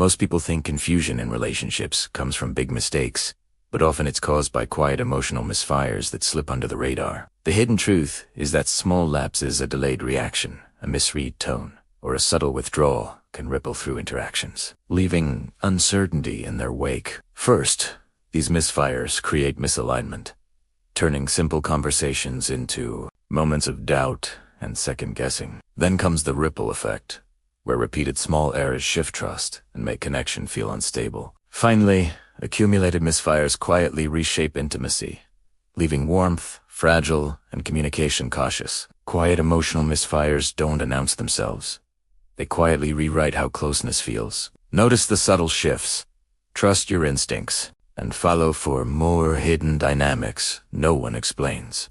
Most people think confusion in relationships comes from big mistakes, but often it's caused by quiet emotional misfires that slip under the radar. The hidden truth is that small lapses, a delayed reaction, a misread tone, or a subtle withdrawal can ripple through interactions, leaving uncertainty in their wake. First, these misfires create misalignment, turning simple conversations into moments of doubt and second-guessing. Then comes the ripple effect, where repeated small errors shift trust and make connection feel unstable. Finally, accumulated misfires quietly reshape intimacy, leaving warmth fragile and communication cautious. Quiet emotional misfires don't announce themselves. They quietly rewrite how closeness feels. Notice the subtle shifts, trust your instincts, and follow for more hidden dynamics no one explains.